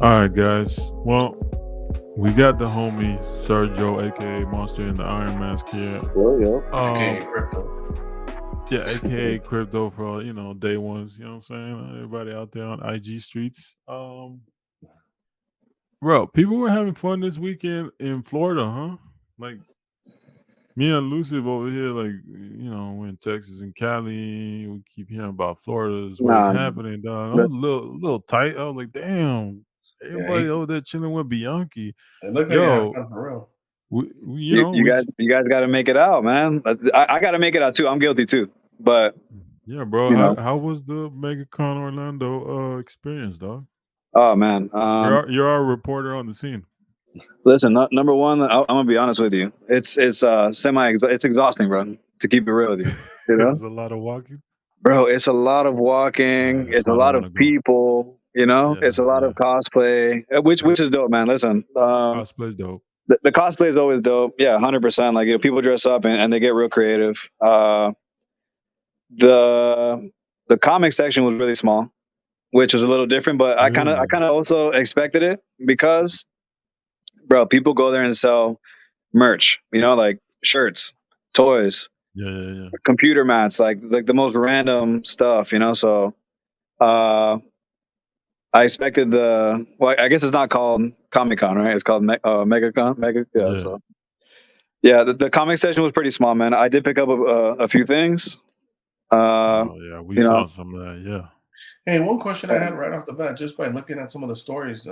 All right, guys. Well, we got the homie Sergio, aka Monster in the Iron Mask here. Yo, yo. Um, Okay, crypto. yeah, aka Crypto for all, day ones. You know what I'm saying? Everybody out there on IG streets. Bro, people were having fun this weekend in Florida, huh? Like me and Luciv over here, like we're in Texas and Cali. We keep hearing about Florida is where it's Nah, happening, dog. I was the, a little tight. I was like, damn, Yeah, everybody over there chilling with Bianchi. it looked like he had Yo, fun for real. we you, you we guys, you guys got to make it out, man. I got to make it out too. I'm guilty too, but yeah, bro. you How know, how was the MegaCon Orlando experience, dog? oh man. You're our reporter on the scene. Listen, number one, I'm gonna be honest with you. It's exhausting, bro. To keep it real with you, you It know, was a lot of walking. bro. It's a lot of walking. That's It's a why I don't lot want of to go. people. Yeah, It's a lot yeah. of cosplay, which is dope, man. Listen, Cosplay's dope. the cosplay is always dope. Yeah, 100%. Like people dress up and they get real creative. The the comic section was really small, which was a little different, but I Really? kind of also expected it because, bro, people go there and sell merch, like shirts, toys, Yeah, yeah, yeah. computer mats, like the most random stuff, So I expected I guess it's not called Comic Con, right? It's called MegaCon. Yeah. Yeah. So yeah, the comic section was pretty small, man. I did pick up a few things. Uh, Oh yeah, we you know, saw some of that. Yeah. Hey, one question I had right off the bat, just by looking at some of the stories,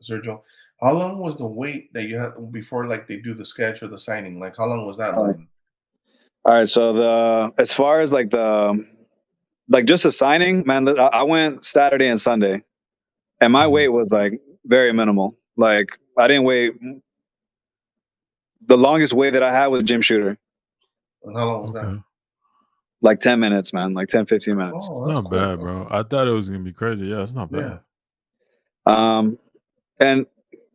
Sergio. How long was the wait that you had before, like they do the sketch or the signing? Like, how long was that all line? right. So as far as like just a signing, man, I went Saturday and Sunday, and my Mhm. wait was like very minimal. Like I didn't wait. The longest wait that I had was gym shooter, And how long was that? Okay. like 10 minutes, man, like 10, 15 minutes. It's Oh, that's not cool, bad, bro. bro. I thought it was gonna be crazy. Yeah, it's not Yeah. bad. Um, and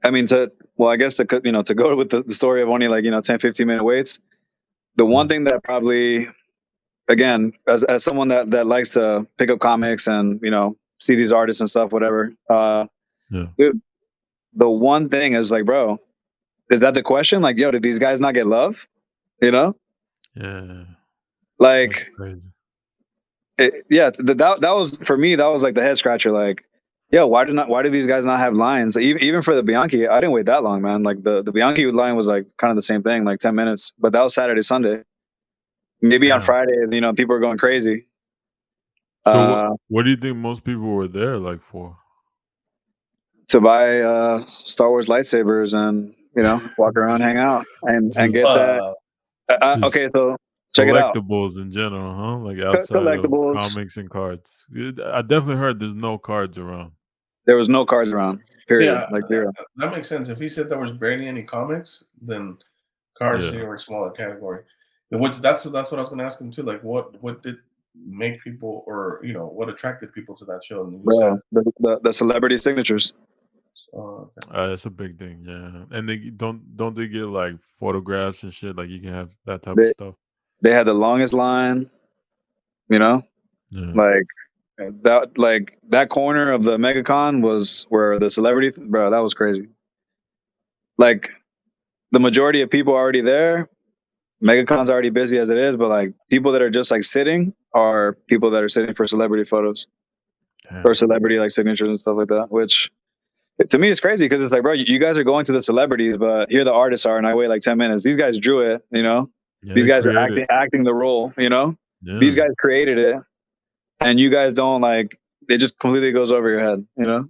I mean I guess to go with the story of only like 10, 15 minute waits. The one Yeah. thing that probably, again, as someone that likes to pick up comics and see these artists and stuff, whatever. Yeah. Dude, the one thing is like, bro, is that the question? Like, yo, did these guys not get love? You know, Yeah. That's like, crazy. yeah, that was for me. That was like the head scratcher. Like, yo, why do these guys not have lines? Even for the Bianchi, I didn't wait that long, man. Like the Bianchi line was like kind of the same thing, like 10 minutes. But that was Saturday, Sunday. Maybe on Damn. Friday, people are going crazy. So what Uh, what do you think most people were there like for? to buy Star Wars lightsabers and walk around, just hang out, and just get that. Uh, just Okay, so check it out. collectibles in general, huh? Like outside of Collectibles. comics and cards. I definitely heard there's no cards around. There was no cards around. Period. yeah, Like zero. that makes sense. If he said there was barely any comics, then cards Yeah. they were a smaller category. And that's what I was going to ask him too. Like, what did make people, or what attracted people to that show? And you said, Bro, the celebrity signatures. okay. That's a big thing, yeah. And they don't they get like photographs and shit? Like you can have that type of They stuff. they had the longest line, you know? Yeah. Like that corner of the MegaCon was where the celebrity, bro, that was crazy. Like the majority of people are already there. MegaCon's already busy as it is, but like people that are just like sitting are people that are sitting for celebrity photos or Damn. celebrity like signatures and stuff like that, which to me is crazy because it's like, bro, you guys are going to the celebrities, but here the artists are, and I wait like 10 minutes. These guys drew it. Yeah, These they guys are created. acting the role. These Yeah. guys created it, and you guys don't like. It just completely goes over your head. But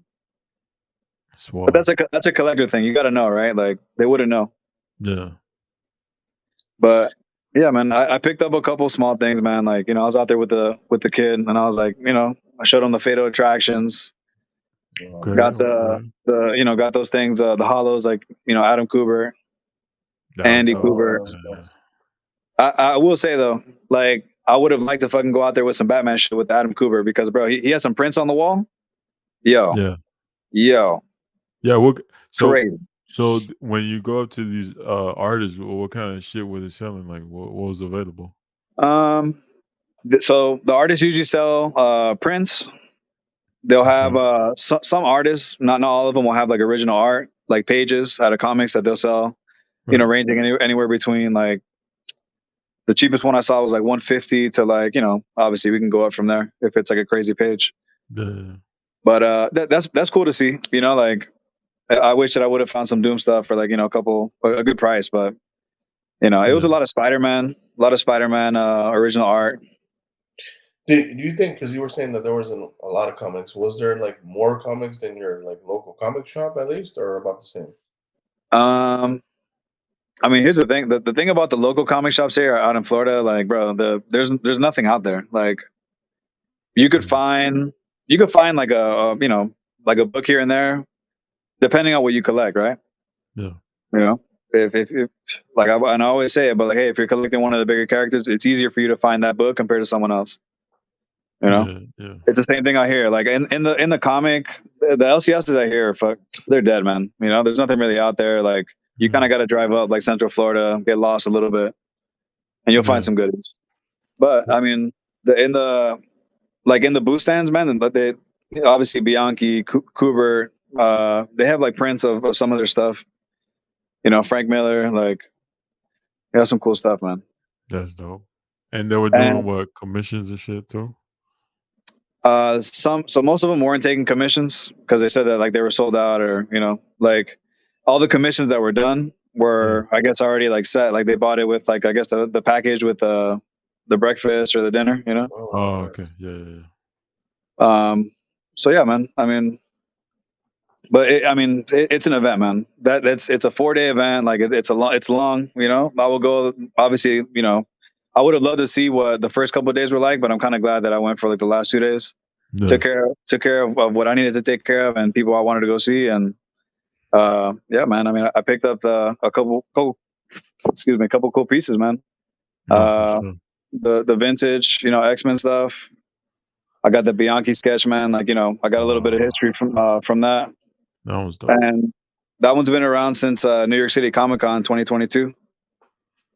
Swell. that's a collector thing. You got to know, right? Like they wouldn't know. Yeah. But yeah, man, I picked up a couple small things, man. Like I was out there with the kid, and I was like, I showed him the Fado attractions. Okay. Got Okay. got those things, the hollows, like Adam Cooper, That was Andy dope. Oh, Cooper. that was Yeah. nice. I will say though, like I would have liked to fucking go out there with some Batman shit with Adam Cooper because bro, he has some prints on the wall. Yo, Yeah. yo, Yeah. So crazy. when you go up to these artists, what kind of shit were they selling? Like what was available? So the artists usually sell prints, they'll have some artists, not all of them, will have like original art, like pages out of comics that they'll sell. You know, ranging anywhere between like the cheapest one I saw was like 150 to like, you know, obviously we can go up from there if it's like a crazy page. Yeah. But that's cool to see. You know, like I wish that I would have found some Doom stuff for like, you know, a good price, but you know, it was a lot of Spider-Man original art. Do you think, because you were saying that there wasn't a lot of comics, was there like more comics than your like local comic shop at least, or about the same? I mean, here's the thing. The thing about the local comic shops here out in Florida, like, bro, there's nothing out there. Like, you could find like you know, like a book here and there, depending on what you collect, right? Yeah. You know, if like and I always say it, but like, hey, if you're collecting one of the bigger characters, it's easier for you to find that book compared to someone else. You know, Yeah. it's the same thing I hear. Like in the comic, the LCSs I hear, fuck, they're dead, man. You know, there's nothing really out there. Like, you kind of got to drive up like Central Florida, get lost a little bit, and you'll find some goodies. But I mean, in the booth stands, man, and they obviously Bianchi, Kubert, they have like prints of some of their stuff. You know, Frank Miller, like, they have some cool stuff, man. That's dope. And they were doing what, commissions and shit too? So most of them weren't taking commissions because they said that like they were sold out, or you know, like all the commissions that were done were I guess already like set. Like they bought it with like I guess the package with the breakfast or the dinner, you know. Oh, okay. Yeah. So yeah, man. I mean, but it's an event, man. It's a 4-day event. Like it's long. You know, I will go. Obviously, you know, I would have loved to see what the first couple of days were like, but I'm kind of glad that I went for like the last 2 days. Yeah. Took care of what I needed to take care of and people I wanted to go see. And yeah, man. I mean, I picked up a couple cool pieces, man. No, The vintage, you know, X-Men stuff. I got the Bianchi sketch, man. Like, you know, I got a little bit of history from that. That was dope. And that one's been around since New York City Comic Con 2022.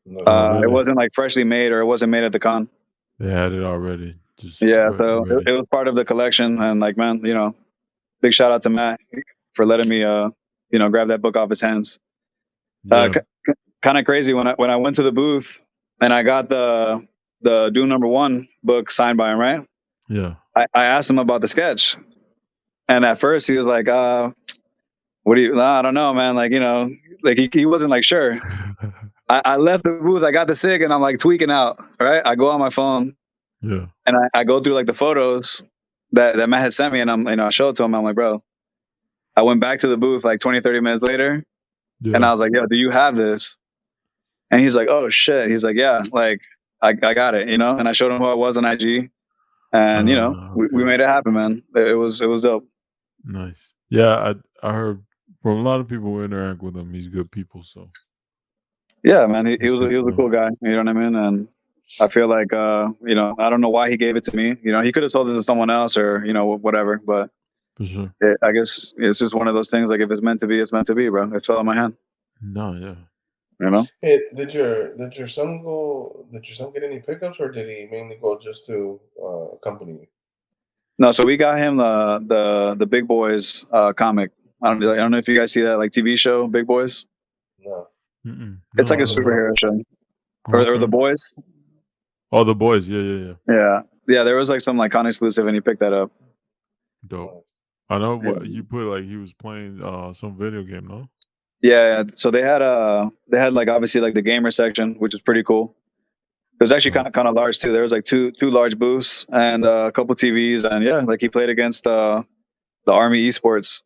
Really? It wasn't like freshly made, or it wasn't made at the con. They had it already. So it was part of the collection. And like, man, you know, big shout out to Matt for letting me, you know, grab that book off his hands. Yeah. Kind of crazy when I went to the booth and I got the Doom #1 book signed by him, right? Yeah. I asked him about the sketch, and at first he was like, "What do you? I don't know, man. Like, you know, like he wasn't like sure." I left the booth. I got the SIG, and I'm like tweaking out. Right? I go on my phone. Yeah. And I go through like the photos that Matt had sent me, and I show it to him. I'm like, bro, I went back to the booth like 20, 30 minutes later, and I was like, yo, do you have this? And he's like, oh shit. He's like, yeah, like I got it, you know. And I showed him who I was on IG, and you know, we made it happen, man. It was dope. Nice. Yeah, I heard from a lot of people who interact with him, he's good people. So yeah, man, he was a cool guy. You know what I mean? And I feel like, you know, I don't know why he gave it to me. You know, he could have sold it to someone else, or, you know, whatever. But for sure, I guess it's just one of those things. Like, if it's meant to be, it's meant to be, bro. It fell in my hand. No, yeah. You know? Hey, did your son get any pickups, or did he mainly go just to accompany you? No, so we got him the Big Boys comic. I don't know if you guys see that like TV show, Big Boys. No. It's like a superhero show, or The Boys. Oh, The Boys. Yeah. There was like some like con exclusive, and he picked that up. Dope. I know what you put. Like he was playing some video game, no? Yeah. So they had like obviously like the gamer section, which is pretty cool. It was actually kind of large too. There was like two large booths and a couple TVs, and yeah, like he played against the Army Esports.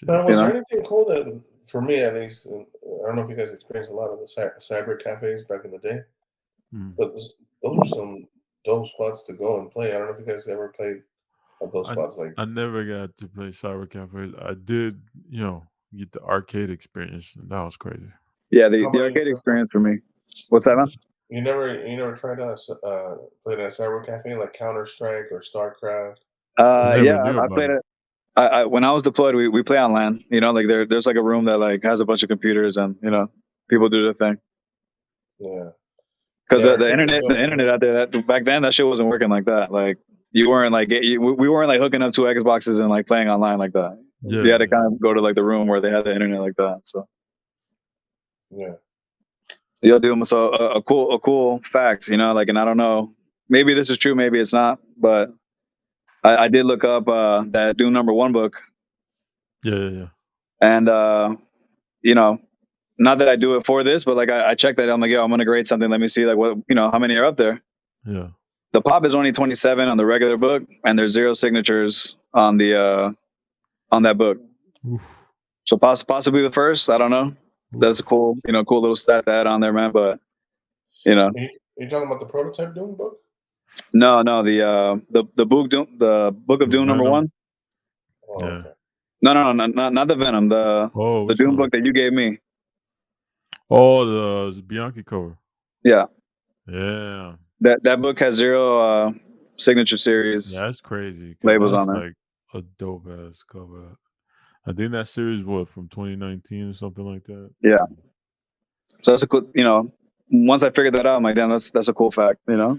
Was there anything cool that, for me at least, I don't know if you guys experienced a lot of the cyber cafes back in the day, but those were some dope spots to go and play. I don't know if you guys ever played at those spots. Like, I never got to play cyber cafes. I did, you know, get the arcade experience. That was crazy. Yeah, the arcade experience for me. What's that, man? You never tried to play at a cyber cafe like Counter-Strike or StarCraft? I played it. I when I was deployed, we play on LAN. You know, like there's like a room that like has a bunch of computers, and you know, people do their thing. Yeah. Because the internet out there, that back then that shit wasn't working like that. Like you weren't like we weren't like hooking up two Xboxes and like playing online like that. Yeah, You had to kind of go to like the room where they had the internet like that. So yeah. yo, dude. So a cool fact, you know, like, and I don't know, maybe this is true, maybe it's not, but I did look up that Doom #1 book, yeah. and you know, not that I do it for this, but like I checked that. I'm like, yo, I'm gonna grade something. Let me see like what, you know, how many are up there. Yeah. The pop is only 27 on the regular book, and there's 0 signatures on the on that book. Oof. So possibly the first. I don't know. That's a cool, you know, cool little stat to add on there, man. But you know, you talking about the prototype Doom book? no, the book Doom, the book of Doom Venom. #1. Oh, Yeah. okay. No, not the Venom. The Doom book that you gave me. Oh, the Bianchi cover. Yeah. Yeah. That book has 0 signature series. Yeah, that's crazy. Labels That's on there. like a dope ass cover. I think that series from 2019 or something like that. Yeah. So that's a cool, you know, once I figured that out, I'm like, damn, that's a cool fact, you know?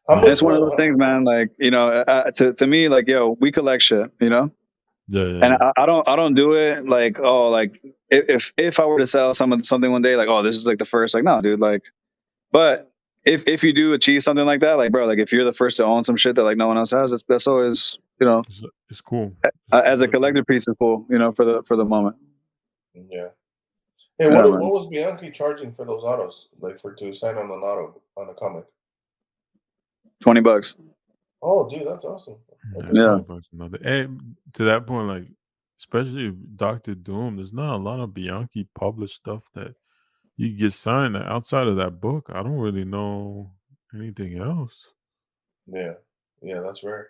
And it's one of those things, man, like, you know, to me, like, yo, we collect shit, you know? Yeah. And I don't do it like, oh, like if I were to sell something one day, like, oh, this is like the first, like, no, dude, like, but if you do achieve something like that, like, bro, like if you're the first to own some shit that like no one else has, that's always, you know, it's cool. As a collector piece, is cool, you know, for the moment. Yeah. Hey, what was Bianchi charging for those autos, like to sign on an auto on a comic? $20. Oh, dude, that's awesome. Yeah. $20 and to that point, like, especially Dr. Doom, there's not a lot of Bianchi published stuff that you get signed outside of that book. I don't really know anything else. Yeah, that's rare.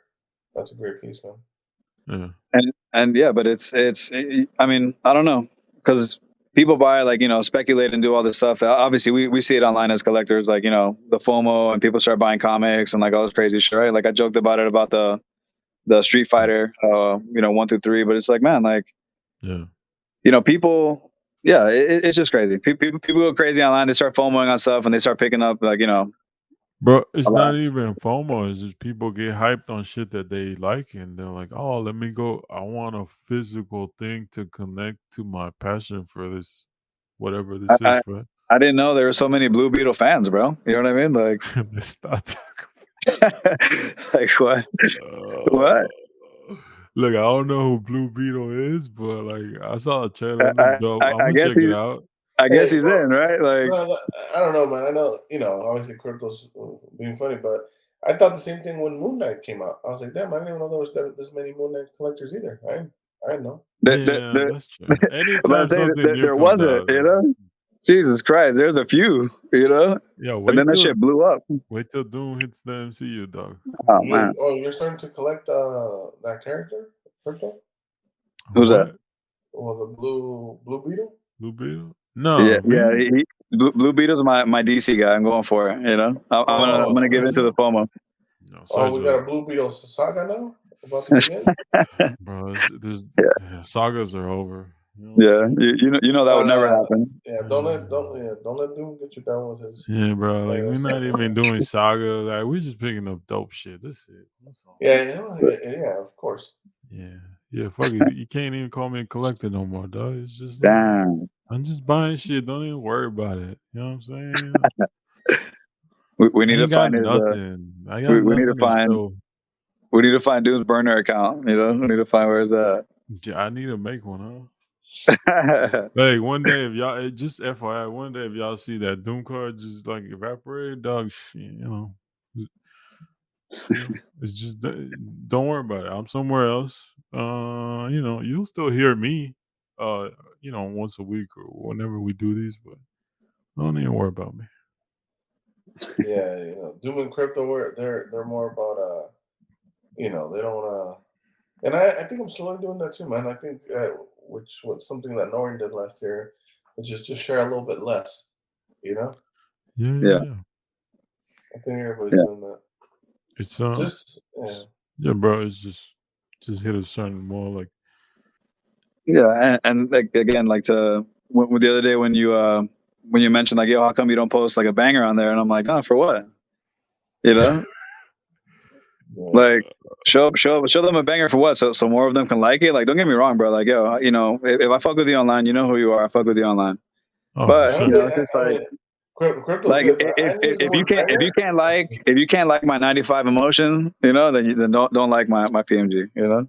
That's a great piece, man. Yeah. And yeah, but it's I mean, I don't know, because people buy, like, you know, speculate and do all this stuff. Obviously, we see it online as collectors, like, you know, the FOMO, and people start buying comics and like all this crazy shit, right? Like I joked about it about the Street Fighter, you know, 1 through 3, but it's like, man, like, Yeah. you know, people, yeah, it's just crazy. People go crazy online. They start FOMOing on stuff and they start picking up, like, you know. Bro, it's not even FOMO. It's just people get hyped on shit that they like, and they're like, "Oh, let me go. I want a physical thing to connect to my passion for this, whatever this is, right?" I didn't know there were so many Blue Beetle fans, bro. You know what I mean? Like, Let's start talking. like what? What? Look, I don't know who Blue Beetle is, but like I saw a trailer. It looks dope. I'm I gonna guess check it out. I guess he's in, right? Like, well, I don't know, man. I know, you know, obviously Crypto's being funny, but I thought the same thing when Moon Knight came out. I was like, damn, I didn't even know there was this many Moon Knight collectors either. I didn't know. Yeah, that's true. Anytime something new there comes wasn't, out, you know? Jesus Christ, there's a few, you know? yeah, And then that shit blew up. wait till Doom hits the MCU, dog. Oh, man. Oh, you're starting to collect that character, Crypto? Who's that? Well, the Blue Beetle. Blue Beetle? No, Yeah, me? Blue Beetle's my DC guy. I'm going for it, you know? I'm gonna give into the FOMO. No, Oh, we got a Blue Beetle saga now about to begin. Bro, Yeah. sagas are over. Yeah, you know that would never happen. Yeah, don't let Doom get you down with his. Yeah, bro. Like we're not even doing saga. Like we're just picking up dope shit. That's it. That's all. Yeah, of course. Yeah. Fuck it. You can't even call me a collector no more, dog. It's just like, Damn. I'm just buying shit. Don't even worry about it. You know what I'm saying? We need to find his. Nothing. I got We need nothing to find. show. We need to find Doom's burner account. You know, we need to find where's that. Yeah, I need to make one, huh? Like one day, if y'all just FYI, one day if y'all see that Doom card just like evaporate, dog, it's just don't worry about it. I'm somewhere else. You know, you'll still hear me, you know, once a week or whenever we do these, but don't even worry about me. Yeah, you know, Doom and Crypto, they're more about you know, they don't and I think I'm slowly doing that too, man. I think which was something that Norrin did last year, which is just share a little bit less, you know. Yeah. I think everybody's doing that. It's just yeah, bro. It's just hit a certain more like. Yeah, and like again, like the other day when you mentioned like, yo, how come you don't post like a banger on there? And I'm like, oh, for what? You know, like Show them a banger for what? So more of them can like it. Like, don't get me wrong, bro. Like, yo, you know, if I fuck with you online, you know who you are. I fuck with you online. Oh, But for sure. you know, it's just Crypto's good. if you can't like my 95 emotion, you know, then don't like my PMG, you know.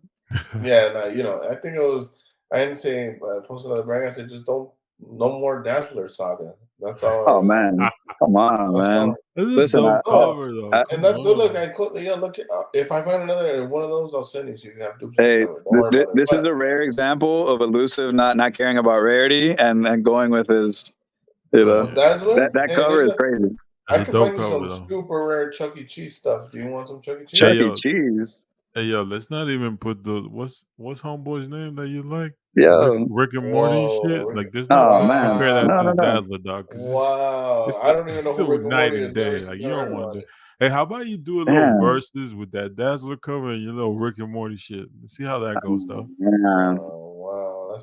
Yeah, no, you know, I think it was. I didn't say posted on the brand. I said just don't no more Dazzler Saga. That's all. Oh man, come on, man. This is Listen, dope cover though. And that's good. Look, look. If I find another one of those, I'll send it. So you can have duplicate. Hey, Don't worry about it. this is a rare example of elusive not caring about rarity and going with his, you know, Dazzler. that cover is crazy. I can find you some super rare Chuck E. Cheese stuff. Do you want some Chuck E. Cheese? Chuck E. Cheese. Hey yo, let's not even put the what's homeboy's name that you like? Yeah, Rick and Morty shit. Like this, not compare that to no. Dazzler, dog. Wow, I don't even know who Rick and Morty is. Day. Like you don't want to. Hey, how about you do a little verses with that Dazzler cover and your little Rick and Morty shit? Let's see how that goes, though. Oh wow,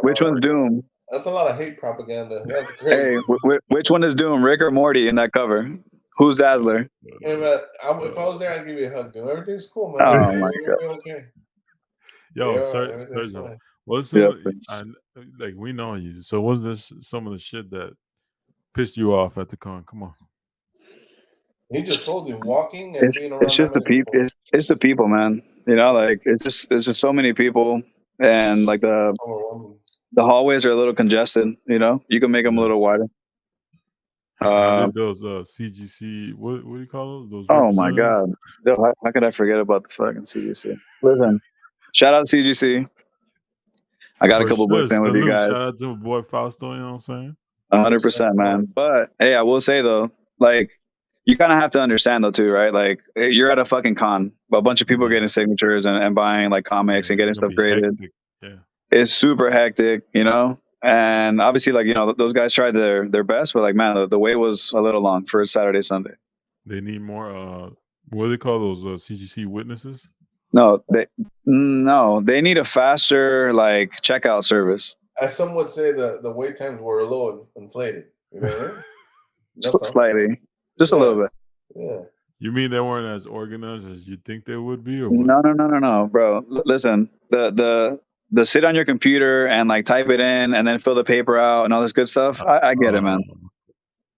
which one's Doom? That's a lot of hate propaganda. That's great. Hey, which one is Doom, Rick or Morty in that cover? Who's Dazzler? Hey man, if I was there, I'd give you a hug, dude. Everything's cool, man. Oh my god. Okay. Yo, Sergio, what's like we know you. So what's this? Some of the shit that pissed you off at the con? Come on. He just told you walking and being around. It's just the people. It's the people, man. You know, like it's just so many people, and like the hallways are a little congested. You know, you can make them a little wider. I did those CGC. What do you call those? Oh my god! How could I forget about the fucking CGC? Listen, shout out CGC. I got a couple books in with you guys. Shout out to my boy Fausto. You know what I'm saying? 100%, man. But hey, I will say though, like you kind of have to understand though too, right? Like you're at a fucking con, a bunch of people are getting signatures and buying like comics and getting stuff created. Yeah, it's super hectic, you know. And obviously, like, you know, those guys tried their best, but like, man, the wait was a little long for Saturday, Sunday. They need more. What do they call those CGC witnesses? No, they need a faster like checkout service. As some would say, the wait times were a little inflated. You know what I mean? Slightly, just a little bit. Yeah. You mean they weren't as organized as you think they would be, or what? No, bro. Listen, the sit on your computer and like type it in and then fill the paper out and all this good stuff. I get it, man.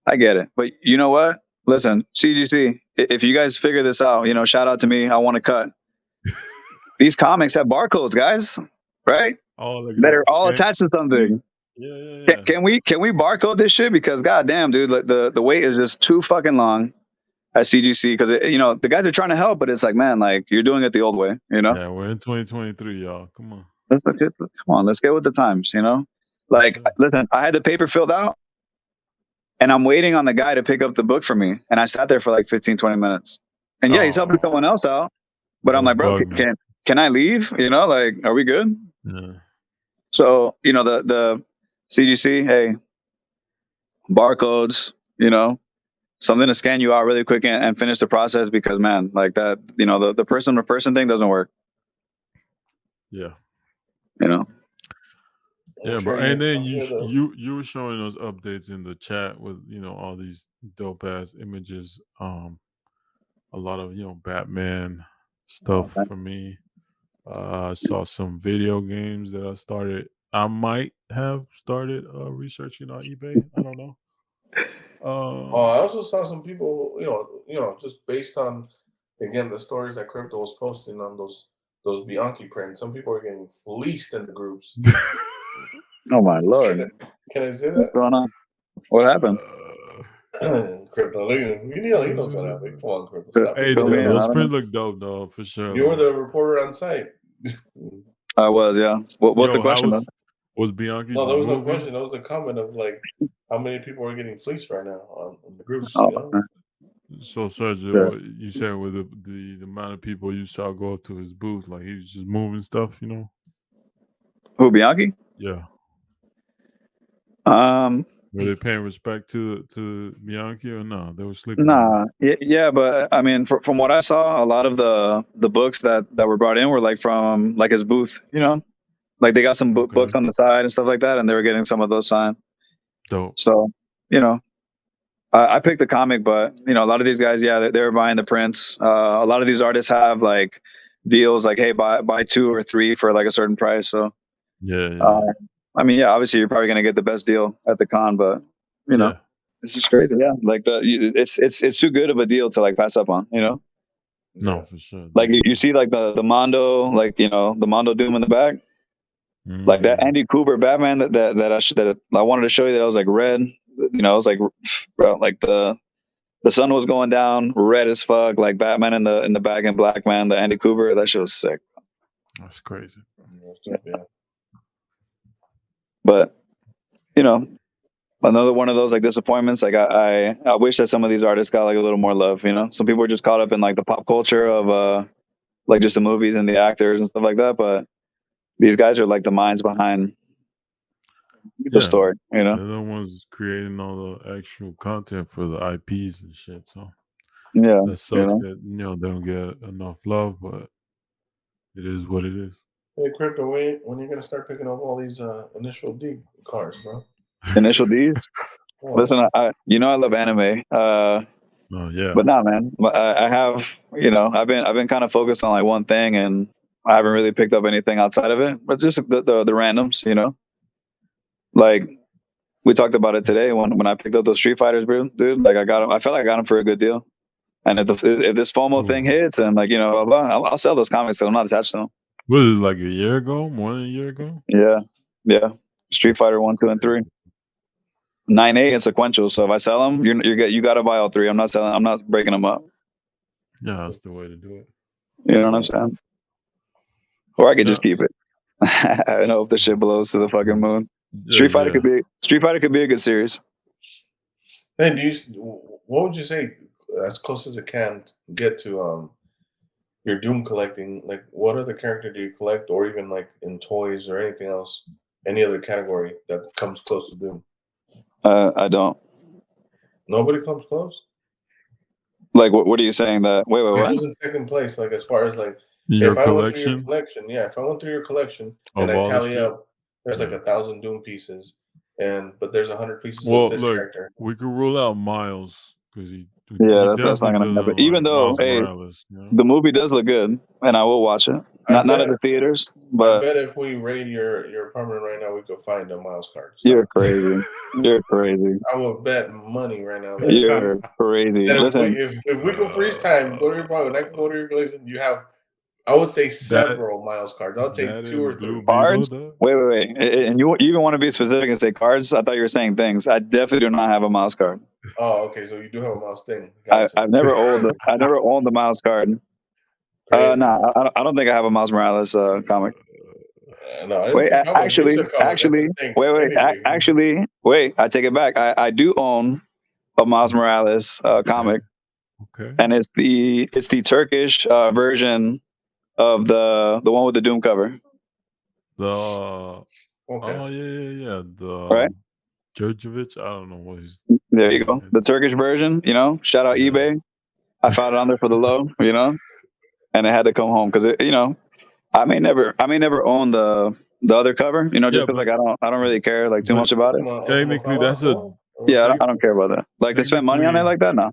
I get it. But you know what? Listen, CGC, if you guys figure this out, you know, shout out to me. I want to cut. These comics have barcodes, guys, right? That are all attached to something. Yeah. Can we barcode this shit? Because goddamn, dude, like the wait is just too fucking long at CGC because you know the guys are trying to help, but it's like, man, like you're doing it the old way, you know? Yeah, we're in 2023, y'all. Come on. Come on, let's get with the times, you know? Like, listen, I had the paper filled out and I'm waiting on the guy to pick up the book for me. And I sat there for like 15, 20 minutes. And yeah, he's helping someone else out. But I'm like, bro, can I leave? You know, like, are we good? Yeah. So, you know, the CGC, hey, barcodes, you know, something to scan you out really quick and finish the process because, man, like that, you know, the person-to-person thing doesn't work. Yeah. You know? Yeah, bro. And then you were showing us updates in the chat with, you know, all these dope ass images. A lot of, you know, Batman stuff for me. I saw some video games that I might have started researching on eBay. I don't know. I also saw some people, you know, just based on again the stories that Crypto was posting on those Bianchi prints. Some people are getting fleeced in the groups. Oh my lord! Can I say that? What's going on? What happened? Crypto, he knows what happened. Come on, Crypto, stop. Hey, those prints look dope, though, for sure. You were the reporter on site. I was, yeah. What's the question? Was Bianchi? No, there was no question. That was the comment of like how many people are getting fleeced right now on the groups. Oh, you know? So, Sergio, what you said with the amount of people you saw go up to his booth, like he was just moving stuff, you know? Who, Bianchi? Yeah. Were they paying respect to Bianchi or no? They were sleeping. Nah, yeah, but I mean, from what I saw, a lot of the books that were brought in were like from like his booth, you know, like they got some books on the side and stuff like that, and they were getting some of those signed. Dope. So, you know, I picked the comic, but you know, a lot of these guys, yeah, they were buying the prints. A lot of these artists have like deals like, hey, buy 2 or 3 for like a certain price. So yeah. I mean, yeah, obviously you're probably gonna get the best deal at the con, but you know, it's just crazy. Yeah, like it's too good of a deal to like pass up on. You know. No, for sure. Like you see, like the Mondo, like the Mondo Doom in the back, like that Andy Cooper Batman that I wanted to show you that I was like red. You know, I was like, bro, like the sun was going down, red as fuck, like Batman in the back in black, man. The Andy Cooper, that shit was sick. That's crazy. Yeah. But you know, another one of those like disappointments. Like I wish that some of these artists got like a little more love. You know, some people are just caught up in like the pop culture of like just the movies and the actors and stuff like that. But these guys are like the minds behind the story. You know, they're the ones creating all the actual content for the IPs and shit. So yeah, that sucks that they don't get enough love, but it is what it is. Hey, Crypto, when are you gonna start picking up all these Initial D cards, bro? Initial D's. Listen, I love anime. Oh yeah. But nah, man. I have, I've been kind of focused on like one thing, and I haven't really picked up anything outside of it. But just the randoms, Like we talked about it today when I picked up those Street Fighters, bro, dude. Like I got them. I felt like I got them for a good deal. And if this FOMO thing hits, and like I'll sell those comics because I'm not attached to them. What is it, like a year ago? More than a year ago? Yeah. Street Fighter 1, 2, and 3. 9A and sequential. So if I sell them, you got to buy all 3. I'm not selling. I'm not breaking them up. Yeah, that's the way to do it. You know what I'm saying? Or I could just keep it. I know if the shit blows to the fucking moon. Street Fighter could be a good series. Hey, what would you say, as close as it can get to your Doom collecting? Like, what other character do you collect, or even like in toys or anything else, any other category that comes close to Doom? I don't. Nobody comes close. Like, what are you saying? That wait, what? Who's in second place? Like, as far as like, your if I went through collection? your collection, if I went through your collection Of and I all the tally shit? up, there's like 1,000 Doom pieces, but there's 100 pieces Well, of this look, character. we could rule out Miles because he that's not definitely gonna happen. doesn't Even like though, Miles hey, Morales. the movie does look good, and I will watch it. Not at the theaters, but I bet if we raid your apartment right now, we could find a Miles card. You're crazy. You're crazy. I would bet money right now. You're crazy. Listen, if we could freeze time, go to your apartment. I can go to your collection. You have, I would say, several Miles cards. I would say 2 or 3 cards. Wait. And you even want to be specific and say cards? I thought you were saying things. I definitely do not have a Miles card. Oh, okay. So you do have a Miles thing. Gotcha. I've never owned the Miles card. I don't think I have a Miles Morales comic. No, wait, actually, wait. I take it back. I do own a Miles Morales comic. Okay. And it's the Turkish version of the one with the Doom cover. Oh yeah. The right. Djurjevic. I don't know what he's. There you go. The Turkish version. Shout out eBay. I found it on there for the low. And it had to come home because I may never own the other cover. Just because like I don't really care like too much about it. Technically, that's a. Yeah, I don't care about that. Like to spend money on it like that, no.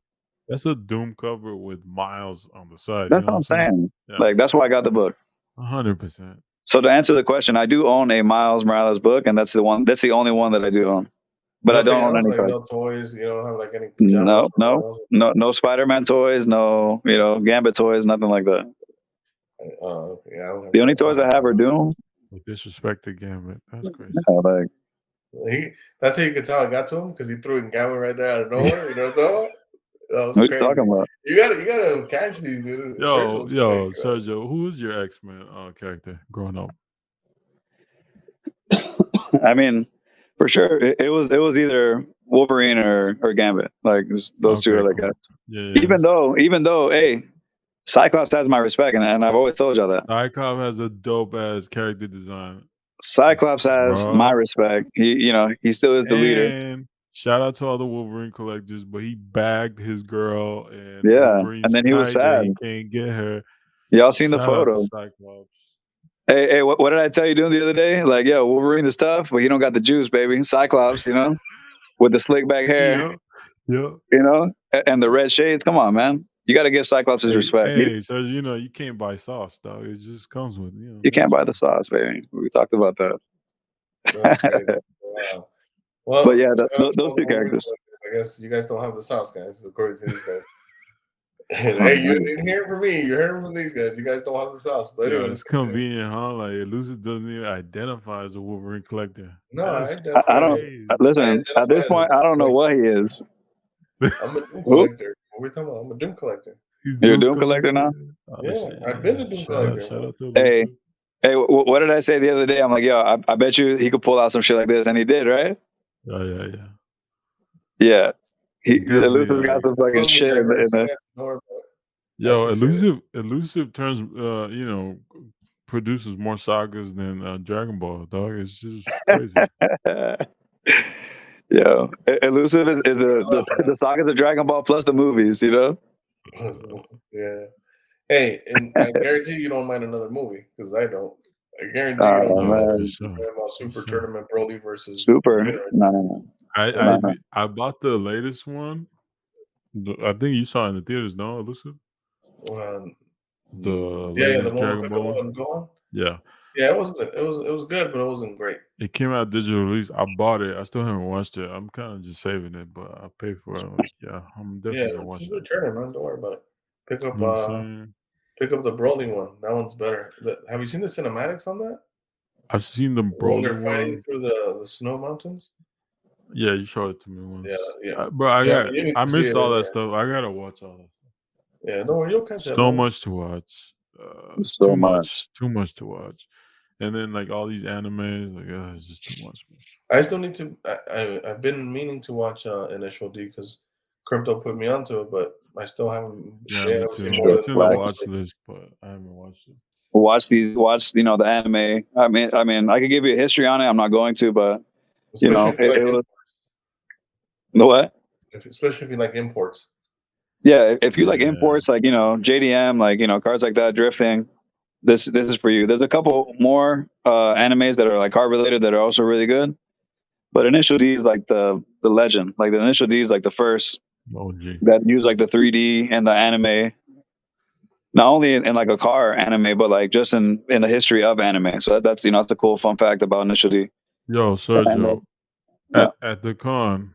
That's a Doom cover with Miles on the side. That's what I'm saying. Yeah. Like that's why I got the book. 100%. So to answer the question, I do own a Miles Morales book, and that's the one. That's the only one that I do own. But I don't own any cards. No toys. You don't have like any. No Spider-Man toys. No, Gambit toys. Nothing like that. Okay. The only toys I have are Doom. With disrespect to Gambit, that's crazy. That's how you could tell I got to him because he threw in Gambit right there out of nowhere. You know what I'm talking about? What are you talking about? You gotta catch these, dude. Yo, Sergio, who's your X-Men character growing up? I mean, for sure, it was either Wolverine or Gambit. Like those two are the guys. Yeah, even though, hey, Cyclops has my respect, and I've always told y'all that. Cyclops has a dope ass character design. Cyclops has my respect. He still is the leader. Shout out to all the Wolverine collectors, but he bagged his girl, and and then he was sad he can't get her. Y'all seen the photo? Cyclops. Hey, what did I tell you doing the other day? Like, yo, Wolverine is tough, but he don't got the juice, baby. Cyclops, with the slick back hair, yeah, and the red shades. Come on, man. You got to give Cyclops his respect. Hey, so you can't buy sauce, dog. It just comes with You can't buy the sauce, baby. We talked about that. That's crazy. Wow. Well, But yeah, those two collectors. characters. I guess you guys don't have the sauce, guys, according to these guys. And, hey, you didn't hear it from me. You're hearing from these guys. You guys don't have the sauce. But anyway, it's convenient, huh? Like Elusive doesn't even identify as a Wolverine collector. No, I don't listen. At this point, I don't know what he is. I'm a Doom collector. What are we talking about? I'm a Doom collector. You're a Doom collector now? Yeah, I've been a Doom collector. Shout out to Elusive. Hey, what did I say the other day? I'm like, yo, I bet you he could pull out some shit like this, and he did, right? Oh yeah. Yeah. Elusive got some fucking shit in the. Yo, Elusive turns produces more sagas than Dragon Ball, dog. It's just crazy. Yo, Elusive is the sagas of Dragon Ball plus the movies, Yeah. Hey, and I guarantee you don't mind another movie because I don't. I guarantee you don't mind about Super Tournament Broly versus Super. No. I bought the latest one. I think you saw it in the theaters, no, Elusive? The latest Dragon Ball. Yeah, it was good, but it wasn't great. It came out digital release. I bought it. I still haven't watched it. I'm kind of just saving it, but I pay for it. Like, I'm definitely gonna watch just it. Return it, man. Don't worry about it. Pick up the Broly one. That one's better. Have you seen the cinematics on that? I've seen the Broly when they're fighting through the snow mountains. Yeah, you showed it to me once. Yeah. Bro, I missed all that stuff. I gotta watch all that stuff. Yeah, don't worry, you'll catch up. So much to watch. So much. Too much to watch. And then like all these animes, like it's just too much, man. I still need to. I've been meaning to watch Initial D because Crypto put me onto it, but I still haven't. Yeah, me too. It's in the watch list, but I haven't watched it. Watch the anime. I mean, I could give you a history on it. I'm not going to, but especially it was. The what? Especially if you like imports. Yeah, if you like imports, like JDM, like cards like that, drifting. This is for you. There's a couple more animes that are like card related that are also really good, but Initial D is like the legend. Like the Initial D is like the first that use like the 3D and the anime, not only in like a car anime, but like just in the history of anime. So that's that's a cool fun fact about Initial D. Yo, Sergio, at the con,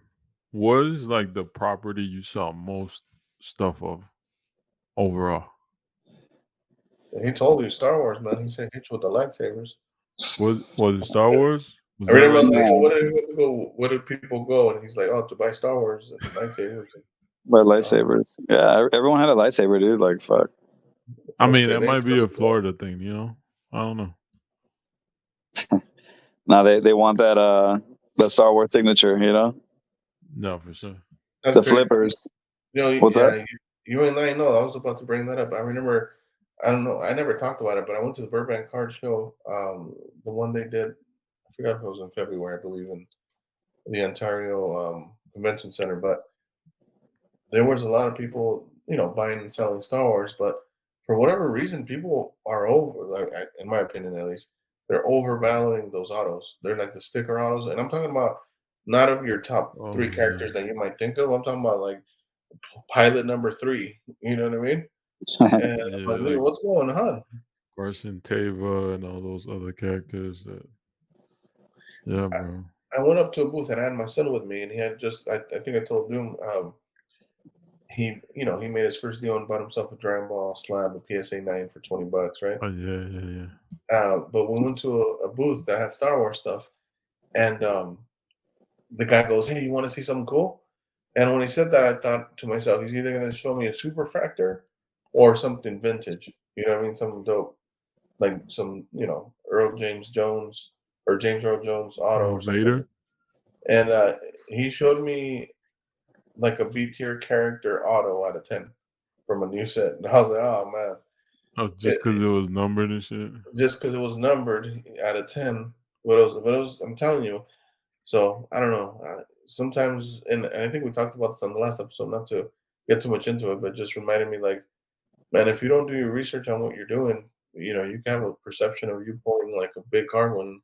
what is like the property you saw most stuff of overall? He told you Star Wars, man. He said hit you with the lightsabers. Was it Star Wars? I read him like, where did people go? And he's like, oh, to buy Star Wars and lightsabers. Buy lightsabers. Yeah, everyone had a lightsaber, dude. Like, fuck. I mean, that might be a Florida thing, I don't know. Now they want that the Star Wars signature, No, for sure. The flippers. What's that? You ain't lying. No, I was about to bring that up. I remember. I don't know. I never talked about it, but I went to the Burbank Card Show. The one they did. I forgot if it was in February. I believe in the Ontario Convention Center, but there was a lot of people, buying and selling Star Wars. But for whatever reason, people are in my opinion at least, they're overvaluing those autos. They're like the sticker autos, and I'm talking about not of your top 3 characters that you might think of. I'm talking about like pilot number 3. You know what I mean? And like, what's going on? Carson Tava and all those other characters that. Yeah, bro. I went up to a booth and I had my son with me, and he had just. I think I told Doom. He made his first deal and bought himself a Dragon Ball slab, a PSA 9 for $20, right? Oh yeah. But we went to a booth that had Star Wars stuff, and the guy goes, "Hey, you want to see something cool?" And when he said that, I thought to myself, he's either going to show me a superfractor or something vintage. You know what I mean? Something dope, like some Earl James Jones or James Earl Jones auto or something. Later. And he showed me like a B tier character auto out of 10 from a new set, and I was like, "Oh man!" Oh, just because it was numbered and shit. Just because it was numbered out of 10, but it was. I'm telling you. So I don't know. Sometimes, and I think we talked about this on the last episode, not to get too much into it, but just reminded me, like, man, if you don't do your research on what you're doing, you can have a perception of you pulling like a big card when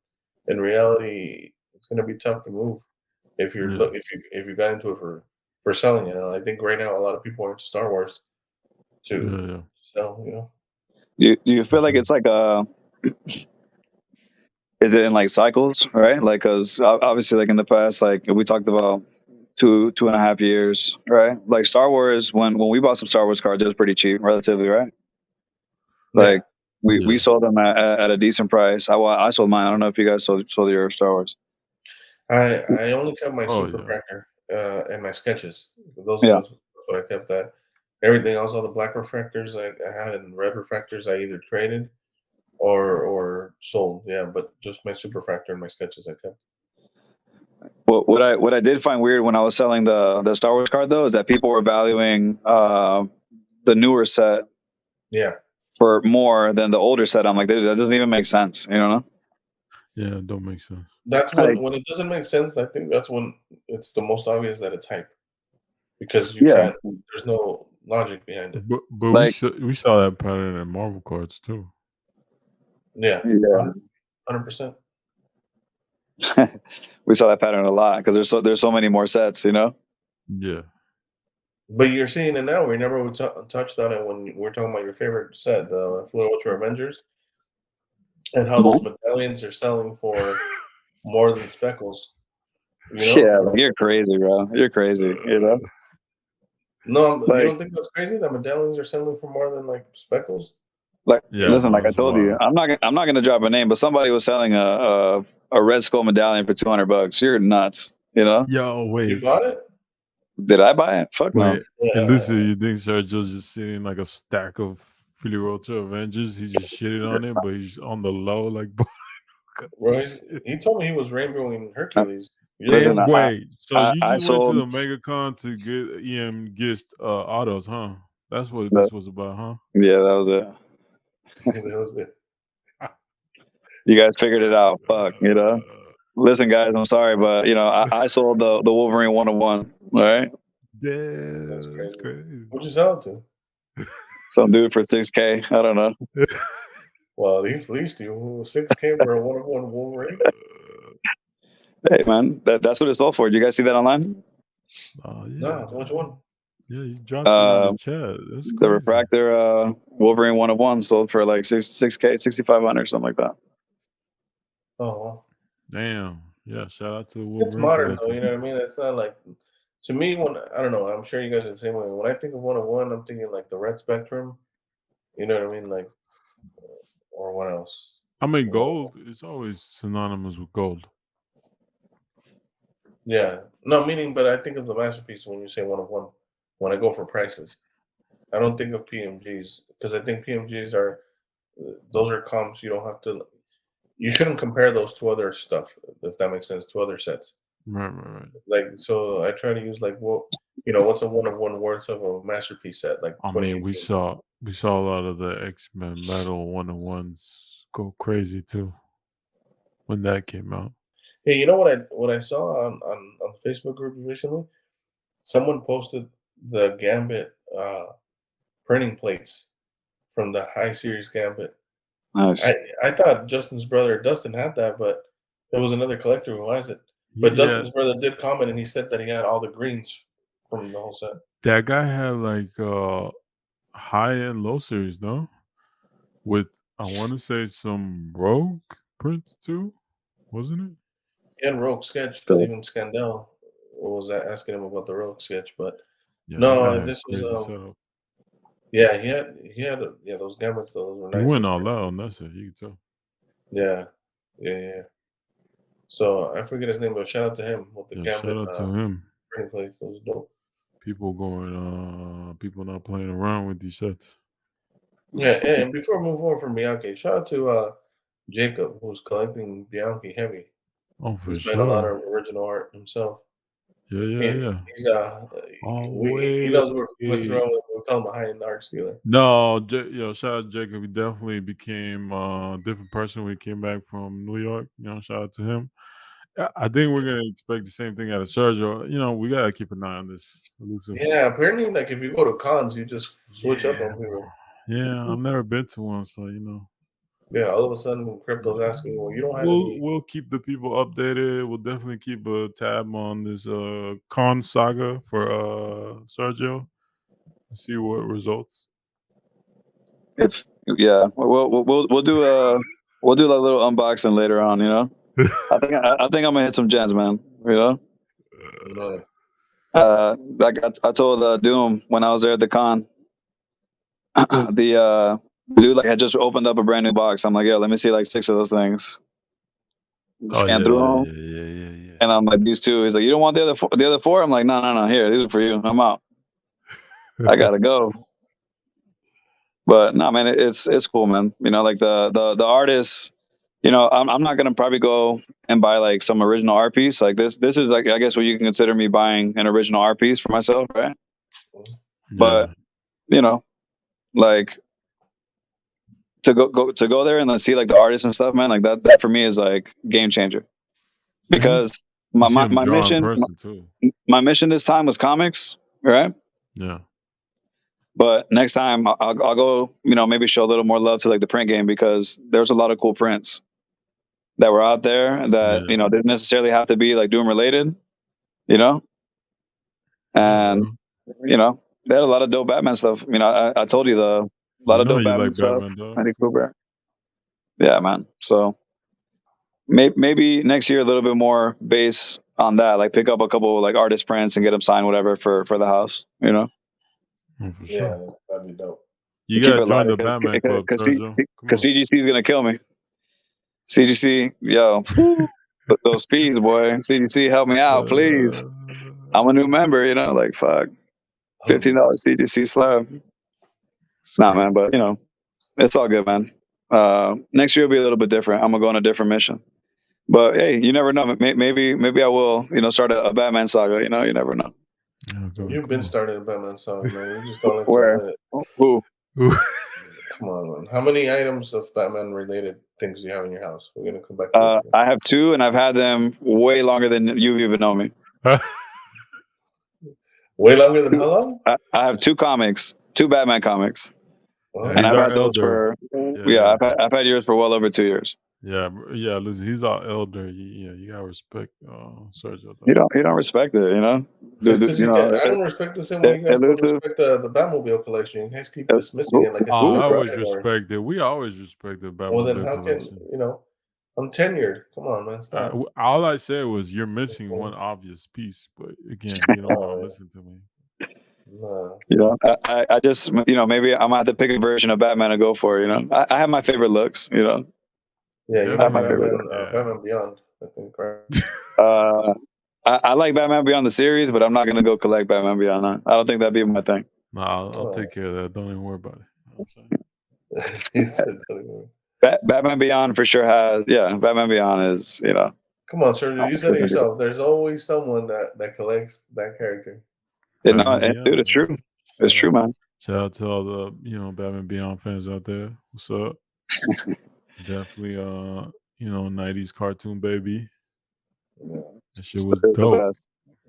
in reality it's going to be tough to move if you're if you got into it for selling it. And I think right now a lot of people are into Star Wars, to sell. You know. Do you feel like it's like a? Is it in like cycles, right? Like, cause obviously, like in the past, like we talked about 2.5 years, right? Like Star Wars, when we bought some Star Wars cards, it was pretty cheap, relatively, right? Like we sold them at a decent price. I sold mine. I don't know if you guys sold your Star Wars. I only kept my superfractor and my sketches. Those are what I kept. That everything else, all the black refractors I had and red refractors, I either traded or sold. Yeah, but just my superfractor and my sketches I kept. Well, what I did find weird when I was selling the Star Wars card though is that people were valuing the newer set for more than the older set. I'm like, that doesn't even make sense. You know? Yeah, it don't make sense. That's when it doesn't make sense. I think that's when it's the most obvious that it's hype, because you can't. There's no logic behind it. But like, we saw that pattern in Marvel cards too. Yeah, 100%. We saw that pattern a lot because there's so many more sets, you know. Yeah. But you're seeing it now. Remember we touched on it when we were talking about your favorite set, the Fluid Ultra Avengers, and how those medallions are selling for more than speckles. You know? Yeah, you're crazy, bro. You're crazy. You know. No, you don't think that's crazy? That medallions are selling for more than like speckles? Like, listen, like I told you, I'm not gonna drop a name, but somebody was selling a Red Skull medallion for $200. You're nuts, you know? Yo, wait. You bought it? Did I buy it? Fuck no. And listen, you think Sergio's just sitting like a stack of Filirota Avengers? He just shitted on it, but he's on the low, like. Right? He told me he was rainbowing Hercules. Listen, wait, so you just went to the sold... MegaCon to get EM Gist autos, huh? That's what this was about, huh? Yeah, that was it. That was it. You guys figured it out. Fuck, you know. Listen, guys, I'm sorry, but you know, I sold the Wolverine 101. All right. Yeah, that's crazy. What'd you sell it to? Some dude for $6K. I don't know. Well, he fleeced you. $6K for a 101 Wolverine. Hey man, that's what it's all for. Did you guys see that online? Oh yeah. No, which one? Yeah, you dropped it in the chat. That's crazy. The refractor Wolverine 101 sold for like 6K, 6,500, something like that. Oh wow. Damn. Yeah, shout out to Wolverine. It's modern though, you know what I mean? It's not like, to me, when I don't know, I'm sure you guys are the same way. When I think of 101, I'm thinking like the red spectrum. You know what I mean? Like, or what else? I mean, gold is always synonymous with gold. Yeah. No, meaning, but I think of the masterpiece when you say 101. When I go for prices, I don't think of PMGs, because I think PMGs are, those are comps. You don't have to. You shouldn't compare those to other stuff, if that makes sense, to other sets. Right. Like, so I try to use like, what, you know, what's a 101 worth of a masterpiece set? Like, I mean, we saw a lot of the X-Men Metal 101s go crazy too when that came out. Hey, you know what I saw on the Facebook group recently? Someone posted the Gambit printing plates from the High Series Gambit. Nice. I thought Justin's brother Dustin had that, but there was another collector who has it. But Dustin's brother did comment, and he said that he had all the greens from the whole set. That guy had like high and low series, no? With, I want to say, some Rogue prints too, wasn't it? And Rogue sketch, because even Scandell was asking him about the Rogue sketch, but no, this was yeah, he had those Gambits. Those were nice. He went all out on that set, you can tell. Yeah. So I forget his name, but shout out to him with the Gambit. Shout out to him. Printing plates, those dope. People not playing around with these sets. Yeah, and before we move on from Bianchi, shout out to Jacob, who's collecting Bianchi heavy. Oh, for He's sure. made a lot of original art himself. Yeah. He's he knows we're throwing. We call him a high-end art stealer. No, shout out to Jacob. He definitely became a different person when he came back from New York. You know, shout out to him. I think we're gonna expect the same thing out of Sergio. You know, we gotta keep an eye on this elusive. Yeah, apparently, like if you go to cons, you just switch up on people. Yeah, I've never been to one, so you know. Yeah, all of a sudden, crypto's asking me, "Well, you don't have any." We'll keep the people updated. We'll definitely keep a tab on this con saga for Sergio. See what results. we'll do a little unboxing later on. You know, I think I'm gonna hit some gems, man. You know, No. like I told Doom when I was there at the con, the dude like had just opened up a brand new box. I'm like, yo, let me see like 6 of those things. Scan through them, yeah. and I'm like, these 2. He's like, you don't want the other 4? I'm like, no, here, these are for you. I'm out. I gotta go. But no, man, it's cool, man. You know, like the artists. You know, I'm not gonna probably go and buy like some original art piece. Like this is like, I guess what you can consider me buying an original art piece for myself, right? Yeah. But you know, like to go there and then see like the artists and stuff, man. Like that for me is like game changer. Because you see him my draw in mission person too. my mission this time was comics, right? Yeah. But next time I'll go, you know, maybe show a little more love to like the print game, because there's a lot of cool prints that were out there that, you know, didn't necessarily have to be like Doom related, you know? And, you know, they had a lot of dope Batman stuff. You know, I told you a lot of dope you Batman like stuff. Batman, dog. Andy Cooper. Yeah, man. So maybe next year a little bit more base on that, like pick up a couple like artist prints and get them signed, whatever, for the house, you know? Oh, for sure. Yeah, that'd be dope. You gotta join the Batman Club, Sergio. Because CGC is gonna kill me. CGC, yo, those speeds, boy. CGC, help me out, please. I'm a new member, you know, like fuck. $15 CGC slab. Nah, man, but you know, it's all good, man. Next year will be a little bit different. I'm gonna go on a different mission. But hey, you never know. Maybe I will, you know, start a Batman saga. You know, you never know. You've been starting a Batman saga, man. You just don't like Where? to admit it. Who? Come on, man. How many items of Batman related things do you have in your house? We're gonna come back to this. I have 2, and I've had them way longer than you've even known me. Way longer than how long? I have 2 comics, 2 Batman comics, and I've had those for I've had yours for well over 2 years. Yeah. Listen, he's our elder. You gotta respect Sergio. You don't respect it, you know. You know, I don't respect the same way you guys don't respect the Batmobile collection. You guys keep dismissing it like it's I always respect it. We always respect the Batmobile Well, then how collection. can, you know? I'm tenured. Come on, man. Stop. All I said was you're missing one obvious piece, but again, you don't want to listen to me. No. You know, I just, you know, maybe I'm gonna have to pick a version of Batman to go for. You know, I have my favorite looks. You know. Yeah, you have Batman Beyond, I think, right? I like Batman Beyond the series, but I'm not gonna go collect Batman Beyond. I don't think that'd be my thing. No, I'll take care of that. Don't even worry about it. You know Batman Beyond for sure has. Yeah, Batman Beyond is. You know. Come on, sir. You said it yourself. There's always someone that collects that character. Dude, it's true. It's true, man. Shout out to all the Batman Beyond fans out there. What's up? Definitely, 90s cartoon baby. Yeah. That shit was dope.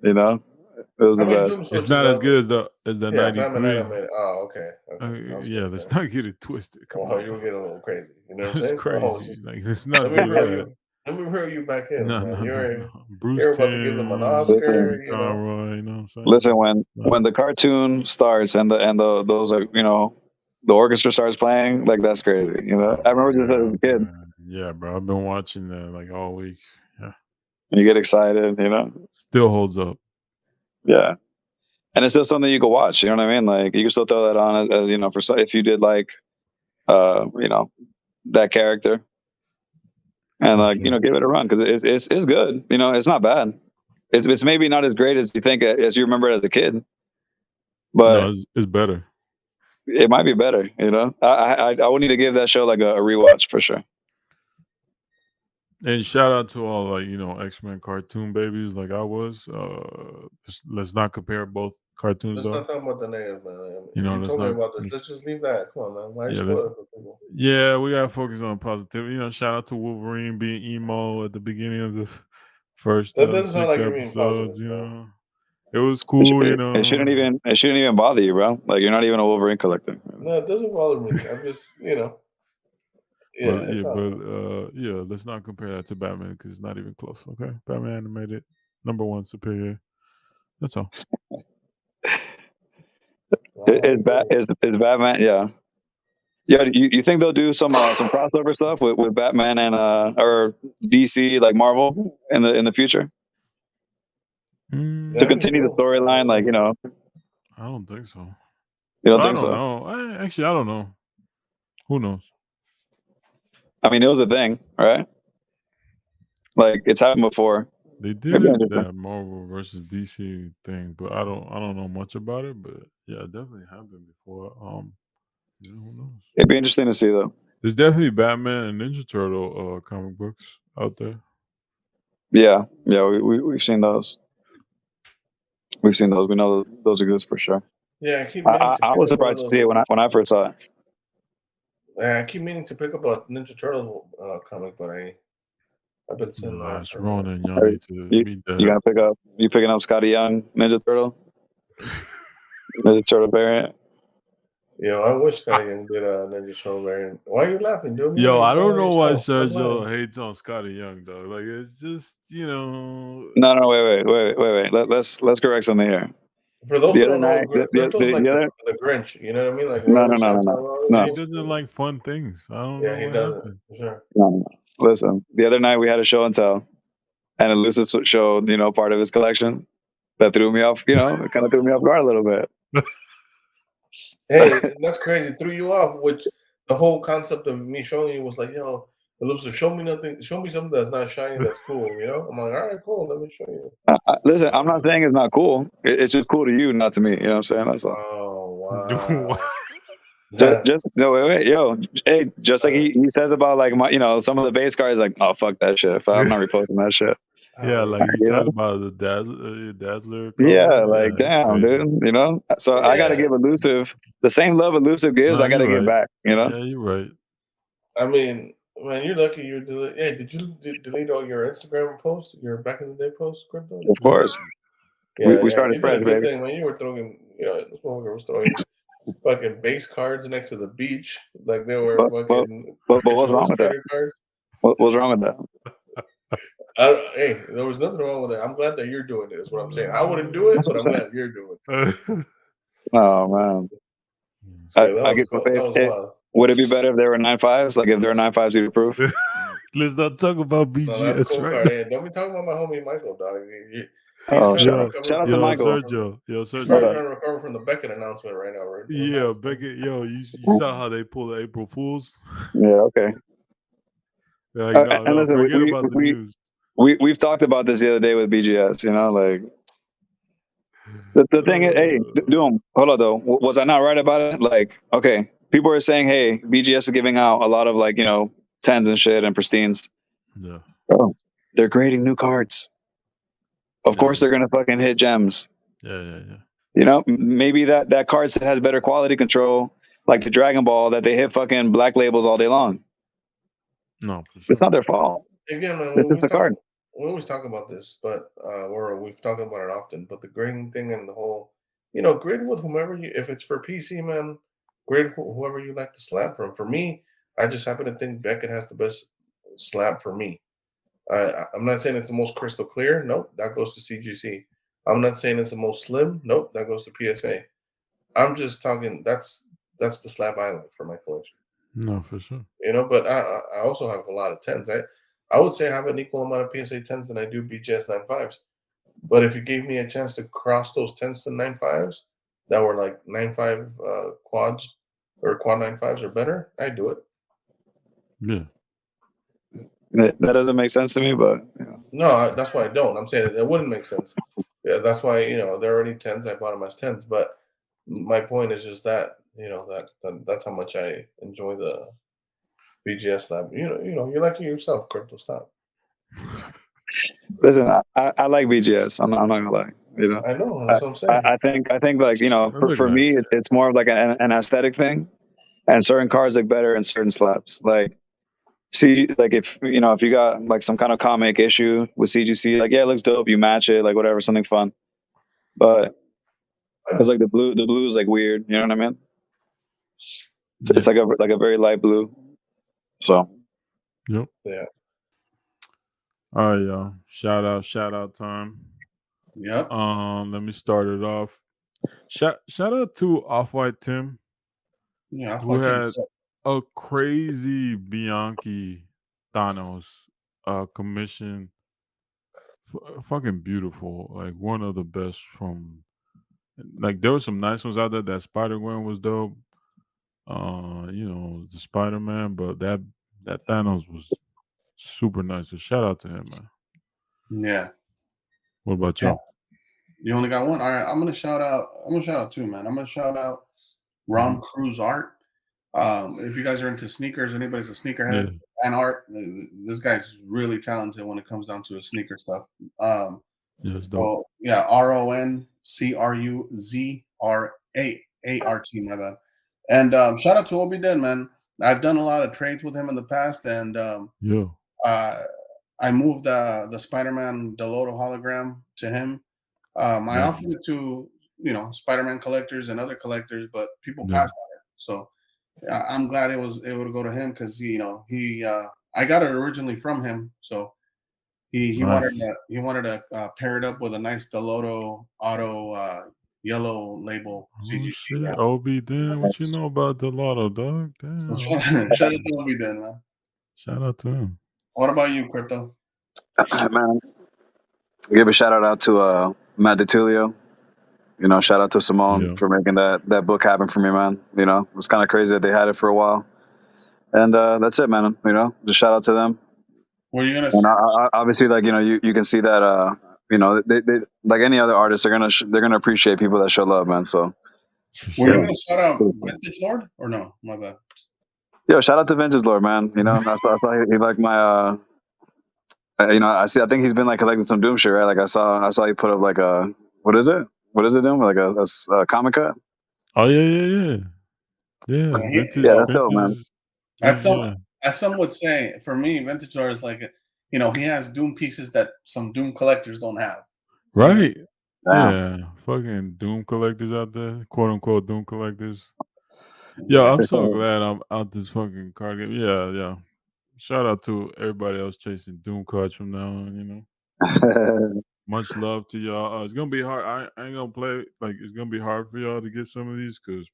You know, it was the best. It's not as good as the 93. Oh, okay. Yeah, let's not get it twisted. Come on, you were getting a little crazy. You know what I'm saying? It's crazy. Like, it's not good. Let me reel you back in. No. Bruce you're about to give them an Oscar. You know what I'm saying? Listen, when the cartoon starts and those the orchestra starts playing, like that's crazy. You know, I remember just as a kid. Yeah, bro, I've been watching that like all week. Yeah, you get excited. You know, still holds up. Yeah, and it's still something you can watch. You know what I mean? Like you can still throw that on as you know, for if you did like, that character. And like give it a run, because it's good. You know, it's not bad. It's maybe not as great as you think, as you remember it as a kid, but no, it's better. It might be better. You know, I would need to give that show like a rewatch for sure. And shout out to all X-Men cartoon babies like I was. Let's not compare both cartoons. Let's not talk about the negative, man. You know, let's just leave that. Come on, man. Why spoil it for people? Yeah, we gotta focus on positivity. You know, shout out to Wolverine being emo at the beginning of the first 6 episodes. You know, it was cool. It shouldn't even bother you, bro. Like you're not even a Wolverine collector. No, it doesn't bother me. I'm just let's not compare that to Batman because it's not even close. Okay, Batman animated #1 superior. That's all. Is Batman? Yeah. Yeah, you think they'll do some crossover stuff with Batman and or DC like Marvel in the future to continue the storyline? Like I don't think so. you don't I think don't so? know. Actually, I don't know. Who knows? I mean, it was a thing, right? Like it's happened before. They did it, that Marvel versus DC thing, but I don't know much about it. But yeah, it definitely happened before. Yeah, who knows? It'd be interesting to see though. There's definitely Batman and Ninja Turtle comic books out there. Yeah, we've seen those. We've seen those. We know those are good for sure. Yeah, I was surprised to see it when I first saw it. I keep meaning to pick up a Ninja Turtle comic, but I've been sitting on Last Ronin, y'all need to meet that. You gotta pick up. You picking up Scotty Young Ninja Turtle? Ninja Turtle variant. Yo, I wish Scotty Young did a Ninja Turtle variant. Why are you laughing, dude? Yo, I don't know why Sergio hates on Scotty Young though. Like it's just No, wait. Let's correct something here. For those who don't know, Crypto's like the Grinch. You know what I mean? Like no. He doesn't like fun things. I don't know. He doesn't. For sure. No. Listen, the other night we had a show and tell, and Elusive showed part of his collection that threw me off. It kind of threw me off guard a little bit. Hey, that's crazy. It threw you off, which the whole concept of me showing you was like, yo, Elusive, show me something that's not shiny, that's cool. I'm like, all right, cool. Let me show you. Listen, I'm not saying it's not cool. It's just cool to you, not to me. You know what I'm saying? That's all. Oh wow. Just no wait, yo, hey, just like he says about like my some of the base cards, like, oh fuck that shit. I'm not reposting that shit. Yeah, like he talked about the Dazzler. Yeah, like damn, dude. So I gotta give Elusive the same love Elusive gives. I gotta give back. Yeah, you're right. I mean, man, you're lucky you delete. Hey, did you delete all your Instagram posts, your back in the day posts, Crypto? Of course. We started fresh, baby. Thing, man. You were throwing, this motherfucker was throwing fucking base cards next to the beach, like they were fucking. But what's wrong with that? Cards. What's wrong with that? Hey, there was nothing wrong with it. I'm glad that you're doing it. Is what I'm saying. I wouldn't do it, but I'm glad you're doing it. Oh man. I get would it be better if there were 9.5s? Like if there were 9.5s, you'd approve? Let's not talk about BGS, cool right? Hey, don't be talking about my homie Michael, dog. Shout out to Michael. Sergio. He's trying to recover from the Beckett announcement right now, right? Yeah, Beckett. Yo, you saw how they pulled the April Fools? Yeah, okay. Like, no, listen, forget about the news. We've talked about this the other day with BGS, like the thing is, hey, Doom, hold on though. Was I not right about it? Like, okay, people are saying, hey, BGS is giving out a lot of 10s and shit and pristines. Yeah. Bro, they're grading new cards. Of course they're gonna fucking hit gems. Yeah. Maybe that card set has better quality control, like the Dragon Ball, that they hit fucking black labels all day long. No, for sure. It's not their fault. Again, man, we always talk about this, but we've talked about it often. But the grading thing and the whole, grade with whomever if it's for PC, man, grade whoever you like to slab from. For me, I just happen to think Beckett has the best slab for me. I'm not saying it's the most crystal clear. Nope, that goes to CGC. I'm not saying it's the most slim. Nope, that goes to PSA. I'm just talking. That's the slab I like for my collection. No, for sure. But I also have a lot of 10s. I would say I have an equal amount of PSA 10s than I do BGS 9.5s. But if you gave me a chance to cross those 10s to 9.5s that were like 9.5 quads or quad 9.5s or better, I'd do it. Yeah. That doesn't make sense to me, but no, that's why I don't. I'm saying it wouldn't make sense. Yeah, that's why they're already 10s. I bought them as 10s, but my point is just that that's how much I enjoy the BGS slab. You're like yourself, Crypto. Stop. Listen, I like BGS. I'm not gonna lie. I know. That's what I'm saying. I think like for me, it's more of like an aesthetic thing, and certain cards look better in certain slabs. Like, see, like if if you got like some kind of comic issue with CGC, like it looks dope. You match it, like whatever, something fun. But it's like the blue is like weird. You know what I mean? It's like a very light blue. So. Yep. Yeah. All right, y'all. Shout out time. Yep. Let me start it off. Shout out to Off-White Tim. Yeah, who had a crazy Bianchi Thanos commission. Fucking beautiful. Like one of the best from. Like there were some nice ones out there. That Spider-Gwen was dope. The Spider-Man, but that Thanos was super nice. So shout out to him, man. Yeah. What about you? You only got one. All right, I'm gonna shout out two, man. I'm gonna shout out Ron Cruz Art. If you guys are into sneakers, anybody's a sneakerhead and art, this guy's really talented when it comes down to his sneaker stuff. It's dope. RONCRUZRAART, my bad. And shout out to Obi Den, man. I've done a lot of trades with him in the past, and I moved the Spider-Man Delodo hologram to him. I offered it to Spider-Man collectors and other collectors, but people passed on it. So I'm glad it was able to go to him because I got it originally from him. So he wanted to pair it up with a nice Delodo auto yellow label CGC. Shit, Obi Den, what you know about Delodo, dog? Damn. Shout out to Obi Den, man. Shout out to him. What about you, Crypto? Man, give a shout out to Matt DiTullio. Shout out to Simone for making that book happen for me, man. It was kind of crazy that they had it for a while, and that's it, man. Just shout out to them. Were you gonna? And obviously, like you can see that they like any other artist, they're gonna appreciate people that show love, man. So. Were you gonna shout out Vintage Lord or no? My bad. Yo, shout out to Vintage Lord, man. I saw he liked my. I think he's been like collecting some Doom shit, right? Like I saw he put up like a what is it Doom? Like a comic cut? Oh yeah. Vintage, that's dope, man. As some would say, for me, Vintage Lord is like he has Doom pieces that some Doom collectors don't have. Right. Yeah. Fucking Doom collectors out there, quote unquote Doom collectors. Yo, I'm so glad I'm out this fucking card game. Yeah. Shout out to everybody else chasing Doom cards from now on, Much love to y'all. It's gonna be hard. I ain't gonna play it's gonna be hard for y'all to get some of these because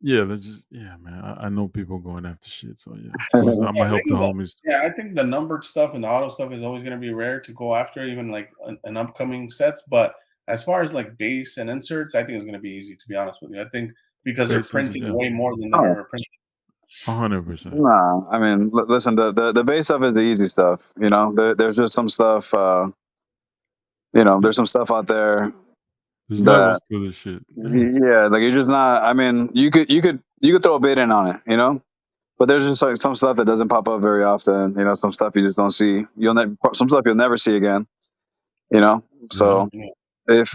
man. I know people going after shit, so yeah. I'm gonna help the homies. Yeah, I think the numbered stuff and the auto stuff is always gonna be rare to go after, even like an upcoming sets. But as far as like base and inserts, I think it's gonna be easy, to be honest with you. I think because they're printing way more than they've ever printed. 100%. Nah, I mean, listen, the base stuff is the easy stuff. There's just some stuff. There's some stuff out there. There's levels to this shit. Yeah, like you're just not. I mean, you could throw a bid in on it, but there's just like some stuff that doesn't pop up very often. Some stuff you just don't see. Some stuff you'll never see again. So if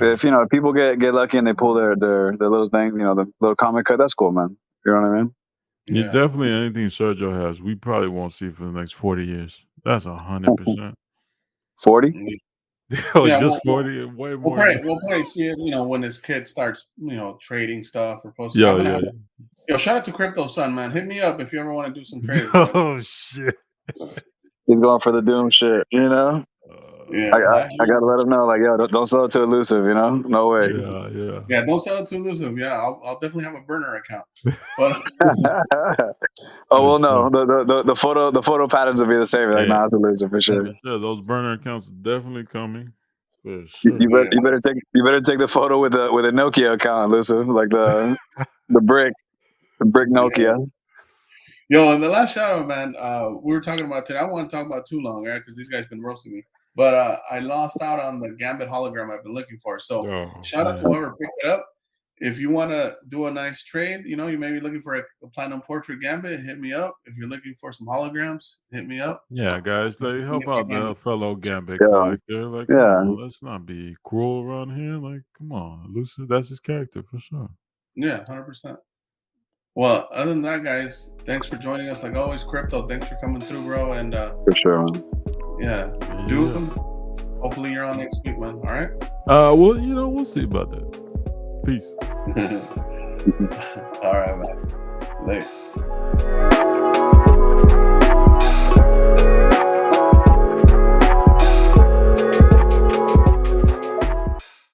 people get lucky and they pull their little thing, the little comic cut, that's cool, man. You know what I mean? Yeah, definitely anything Sergio has, we probably won't see for the next 40 years. That's 100%. 40? Just 40, way more. We'll probably see it, when his kid starts, trading stuff or posting. Yo, shout out to Crypto Son, man. Hit me up if you ever want to do some trades. Oh shit! He's going for the Doom shit, Yeah, I gotta let him know, like, yo, don't sell it to Elusive, no way. Yeah, don't sell it to Elusive. Yeah, I'll definitely have a burner account. But well, no, the photo patterns will be the same. Like, nah, it's Elusive for sure. Those burner accounts are definitely coming. For sure. You better take the photo with a Nokia account, Elusive, like the brick Nokia. Yo, and the last shout out, man, we were talking about today. I don't want to talk about too long, right? Because these guys been roasting me. But I lost out on the Gambit hologram I've been looking for. So shout out to whoever picked it up. If you want to do a nice trade, you may be looking for a platinum portrait Gambit, hit me up. If you're looking for some holograms, hit me up. Yeah, guys, help out the fellow Gambit collector. Like, come on, let's not be cruel around here. Like, come on, Lucid, that's his character for sure. Yeah, 100%. Well, other than that, guys, thanks for joining us. Like always, Crypto, thanks for coming through, bro. And for sure, man. Yeah. Do them. Hopefully you're on next week, man. All right? Well, we'll see about that. Peace. All right, man. Later.